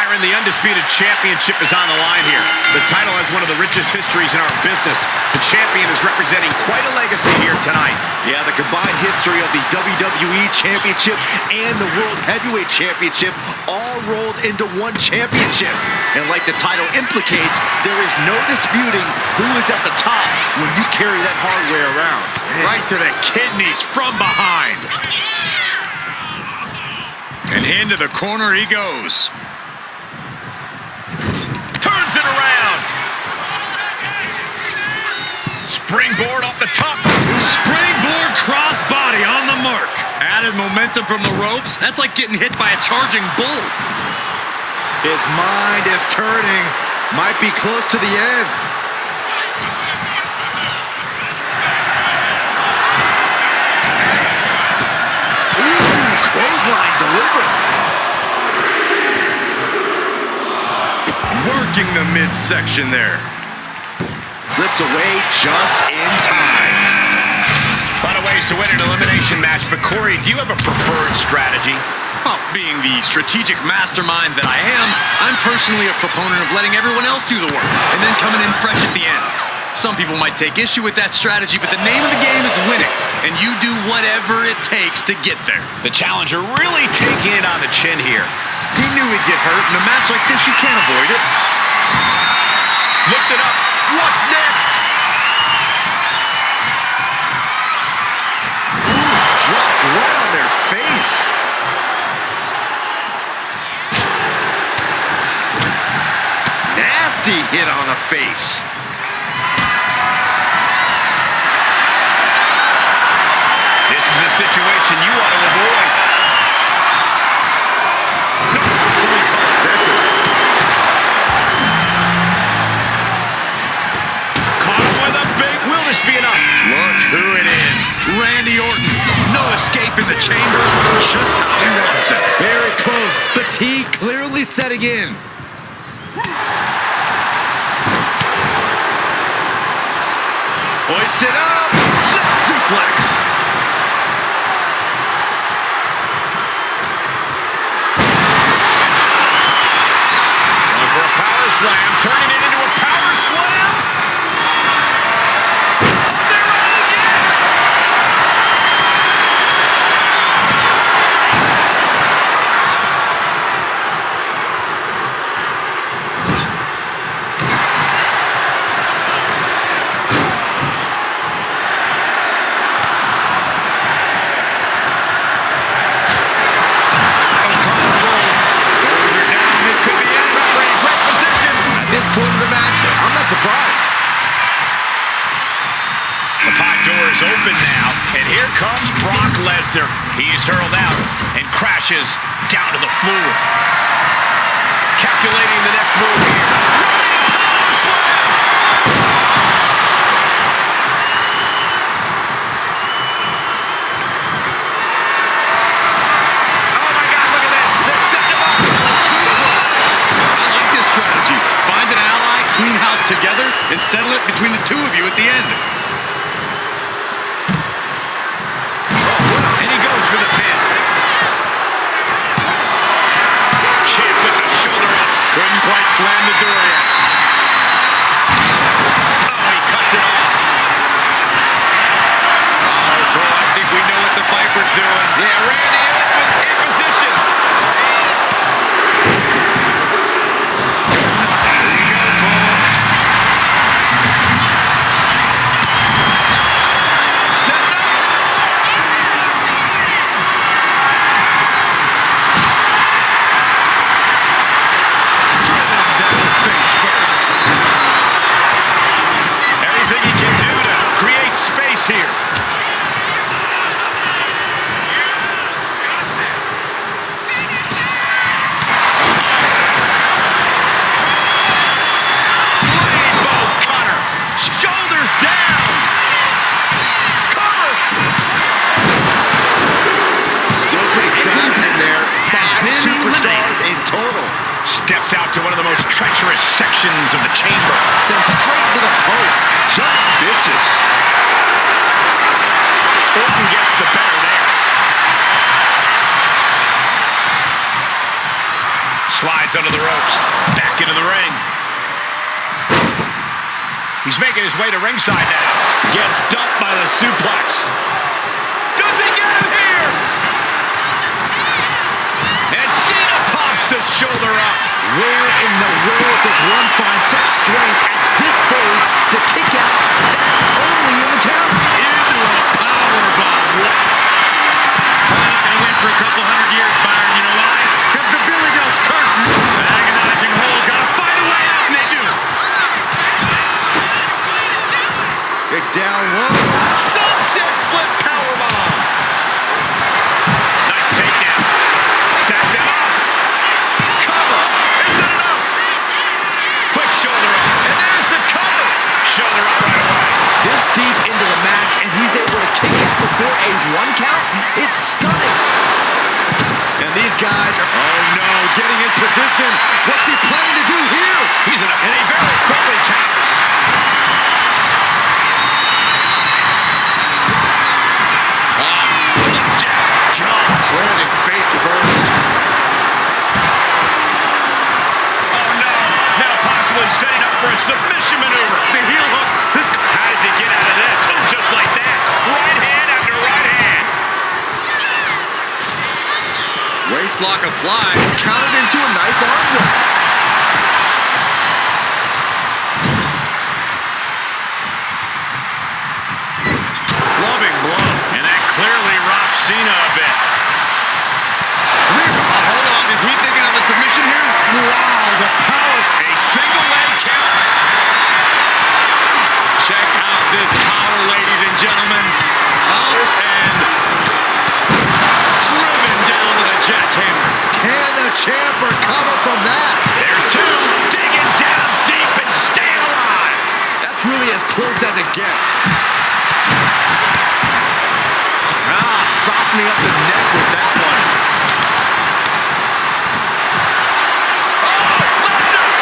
Byron, the undisputed championship is on the line here. The title has one of the richest histories in our business. The champion is representing quite a legacy here tonight. Yeah, the combined history of the WWE Championship and the World Heavyweight Championship all rolled into one championship. And like the title implicates, there is no disputing who is at the top when you carry that hardware around. Right to the kidneys from behind. And into the corner he goes. Turns it around. Springboard off the top. Springboard crossbody on the mark. Added momentum from the ropes. That's like getting hit by a charging bull. His mind is turning. Might be close to the end. Ooh, clothesline delivered. Working the midsection there. Slips away just in time. A lot of ways to win an elimination match, but Corey, do you have a preferred strategy? Well, being the strategic mastermind that I am, I'm personally a proponent of letting everyone else do the work and then coming in fresh at the end. Some people might take issue with that strategy, but the name of the game is winning, and you do whatever it takes to get there. The challenger really taking it on the chin here. He knew he'd get hurt. In a match like this, you can't avoid it. Lift it up. What's next? Ooh, dropped right on their face. Nasty hit on the face. This is a situation you want to avoid. Be enough. Look who it is. Randy Orton. No escape in the chamber. Just how he wants it. Very close. Fatigue clearly setting in. Hoisted up. Snap suplex. Going for a power slam. Turning it into a power slam. Surprise. The pot door is open now, and here comes Brock Lesnar. He's hurled out and crashes down to the floor. Calculating the next move here. Power slam! Oh my God, look at this. They're setting him up. I like this strategy. Find an ally, clean house together, and settle it between the two of you at the end. And he goes for the pin. Champ with the shoulder up. Couldn't quite slam the door yet. Oh, he cuts it off. Oh, bro, I think we know what the Viper's doing. Yeah, Randy in position. Here. Rainbow cutter. Shoulders down. Cover. Still pretty crowded in there. 5 superstars in total. Steps out to one of the most treacherous sections of the chamber. Sent straight to the post. Just vicious. Orton gets the better there. Slides under the ropes. Back into the ring. He's making his way to ringside now. Gets dumped by the suplex. Does he get him here? And Cena pops the shoulder up. Where in the world does one find such strength at this stage to kick out that early in the count? Into a powerbomb. Probably not going to win for a couple hundred years, Byron. You know why? Because the Billy Goat's curse. Agonizing hole. Got to find a way out, and they do. Big down low. Sunset flip powerbomb. Nice takedown. Stacked him up. Cover. Is it enough? Quick shoulder up. And there's the cover. Shoulder up right away. This deep into the match, and he's able to kick out before a 1 count. It's stunning. And these guys are, oh no, getting in position. What's he planning to do here? He's in a, and he very quickly counters. Landing face first. Oh no! Now possibly setting up for a submission maneuver. The heel hook. How does he get out of this? Oh, just like that. Right hand after right hand. Waist lock applied. Counted into a nice arm drag. Clubbing blow. And that clearly rocks Cena a bit. Hold on, is he thinking of a submission here? Wow, the power. A single leg count. Check out this power, ladies and gentlemen. Up and driven down with a jackhammer. Can the champ recover from that? There's two. Digging down deep and staying alive. That's really as close as it gets. Softening up the neck with that one.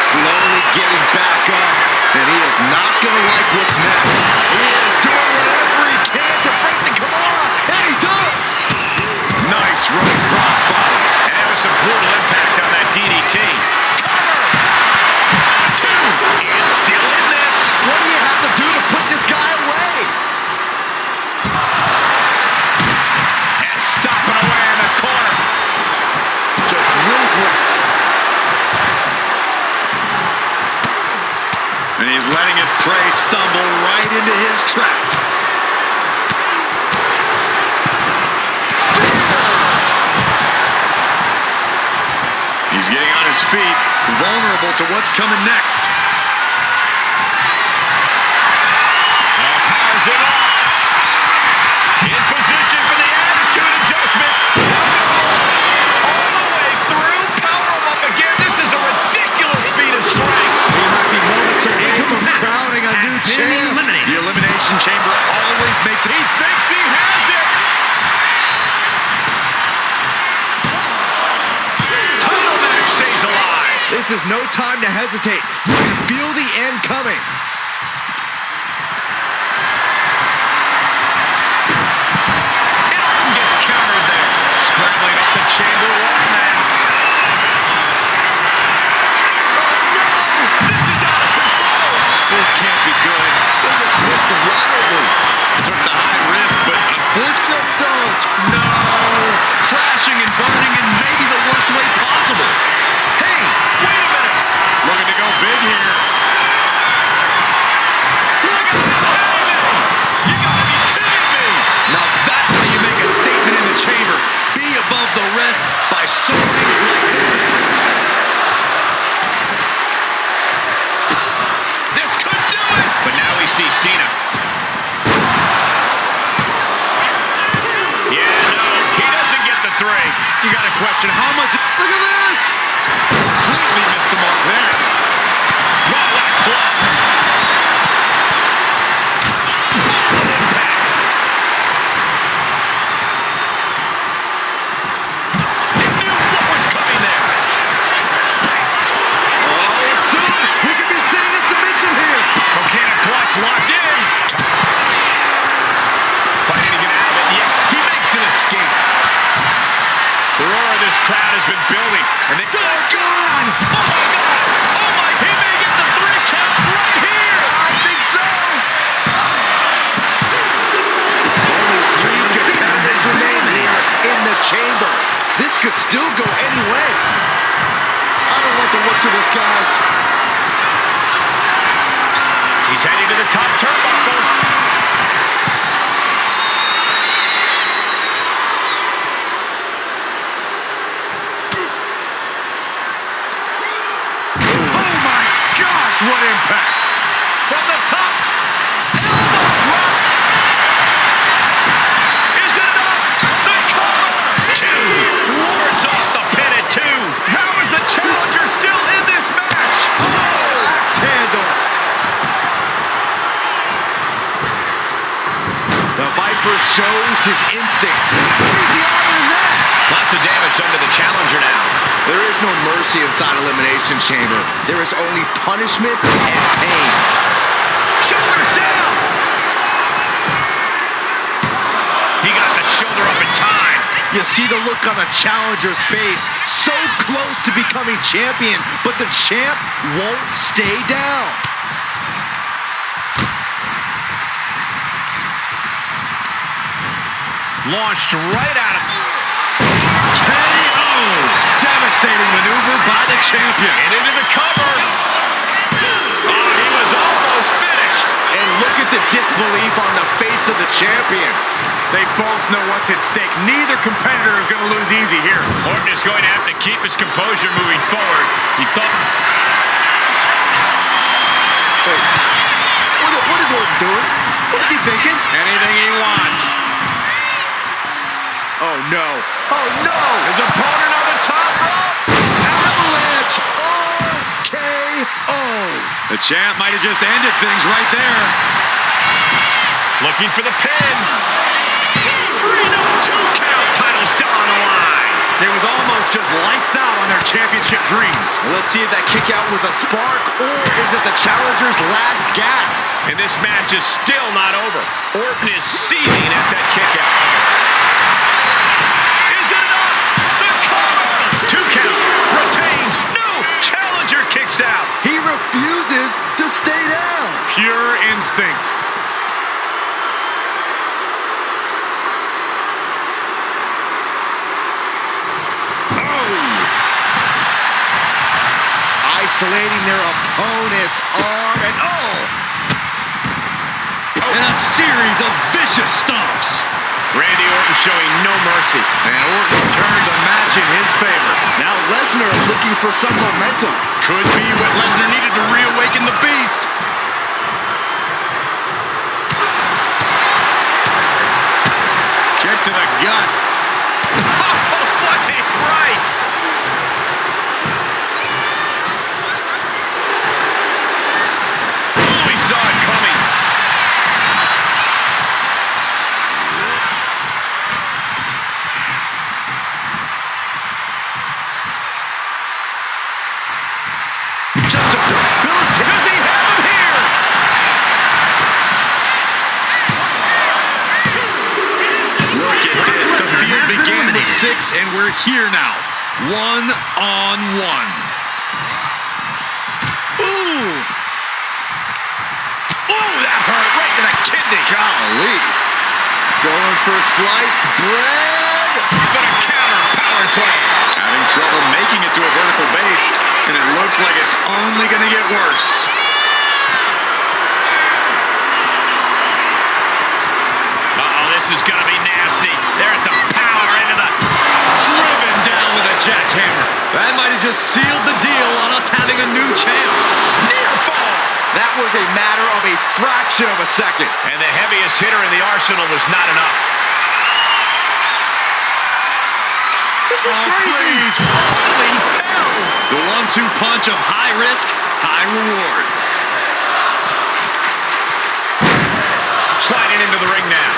Slowly getting back up, and he is not going to like what's next. He is doing whatever he can to break the Kimura, and he does! Nice running crossbody. And there was some brutal impact on that DDT. Cover! Two! And still in this. What do you have to do to put this guy away? And stomping away in the corner. Just ruthless. And he's letting his prey stumble right into his trap. Spear! He's getting on his feet, vulnerable to what's coming next. Powers it up. In position for the attitude adjustment. All the way through. Power him up again. This is a ridiculous feat of strength. He might be moments away from crowning a new champ. The Elimination Chamber always makes it. He thinks he has it. Title match stays alive. This is no time to hesitate. You can feel the end coming. Orton gets countered there. Scrambling up the chamber wall now. This is out of control. This can't be good. They just missed it wildly. Took the high risk, but unfortunately, Just don't. no. Crashing and burning in maybe the worst way possible. Hey, wait a minute. Looking to go big here. Look at that. You gotta be kidding me. Now that's how you make a statement in the chamber. Be above the rest by soaring like the beast. This could do it. But now we see Cena. Yeah, no, he doesn't get the three. You gotta question how much. Look at this. Completely missed the mark there. Wow, what a club. Brutal impact. He knew what was coming there. Oh, soon we could be seeing a submission here. Volcanic clutch locked in. Fighting to get out of it. Yes, he makes an escape. The roar of this This crowd has been building. And they... Good God! Oh, my God! Oh, my... He may get the 3 count right here! I think so! Only 3 competitors remain here in the chamber. This could still go any way. I don't like the looks of this, guys. He's heading to the top turnbuckle. Oh my gosh, what impact! From the top. Elbow drop. Is it enough? The cover. 2. Wards off the pin at 2. How is the challenger still in this match? Oh, axe handle. The Viper shows his instinct. Easy out of that. Lots of damage under the challenger now. There is no mercy inside Elimination Chamber. There is only punishment and pain. Shoulders down. He got the shoulder up in time. You see the look on the challenger's face. So close to becoming champion, but the champ won't stay down. Launched right at him. KO! Devastating maneuver by the champion. And into the cover. Oh, he was almost finished. And look at the disbelief on the face of the champion. They both know what's at stake. Neither competitor is going to lose easy here. Orton is going to have to keep his composure moving forward. He thought... Wait, what is Orton doing? What is he thinking? Anything he wants. Oh no. Oh no! His opponent on the top rope. Avalanche RKO. The champ might have just ended things right there. Looking for the pin. 3-2 count. Title still on the line. It was almost just lights out on their championship dreams. Let's see if that kick out was a spark or is it the challenger's last gasp? And this match is still not over. Orton is seething at that kick out. Is it enough? The cover. 2 count. Retains. No. Challenger kicks out. He refuses to stay down. Pure instinct. Isolating their opponent's arm and And a series of vicious stomps. Randy Orton showing no mercy. And Orton's turned the match in his favor. now Lesnar looking for some momentum. Could be what Lesnar needed to reawaken the beast. Kick to the gut. What a right. Oh, he saw it coming. Just a debilitating. Does he have him here? Look at this. The feud began with 6, and we're here now. 1-on-1. Ooh! Ooh, that hurt right to the kidney. Golly. Going for sliced bread. For a counter power slam. Having trouble making it to a vertical base, and it looks like it's only going to get worse. Uh-oh, this is going to be nasty. There's the power into the... Driven down with a jackhammer. That might have just sealed the deal on us having a new champ. near fall. That was a matter of a fraction of a second. And the heaviest hitter in the arsenal was not enough. This is crazy. Please. Holy hell. The 1-2 punch of high risk, high reward. Sliding into the ring now.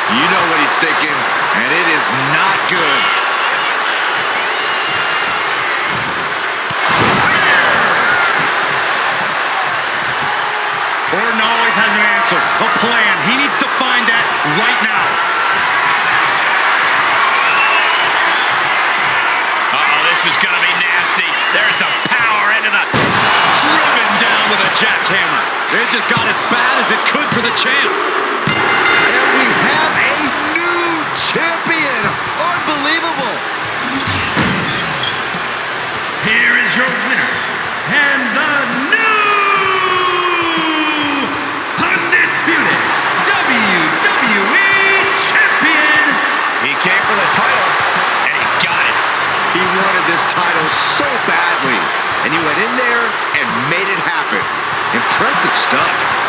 You know what he's thinking, and it is not good. Orton always has an answer, a plan. He needs to find that right now. this is going to be nasty. There's the power into the... Driven down with a jackhammer. It just got as bad as it could for the champ. And we have a new champion. Unbelievable. Here is your winner, and the new undisputed WWE Champion. He came for the title, and he got it. He wanted this title so badly, and he went in there and made it happen. Impressive stuff.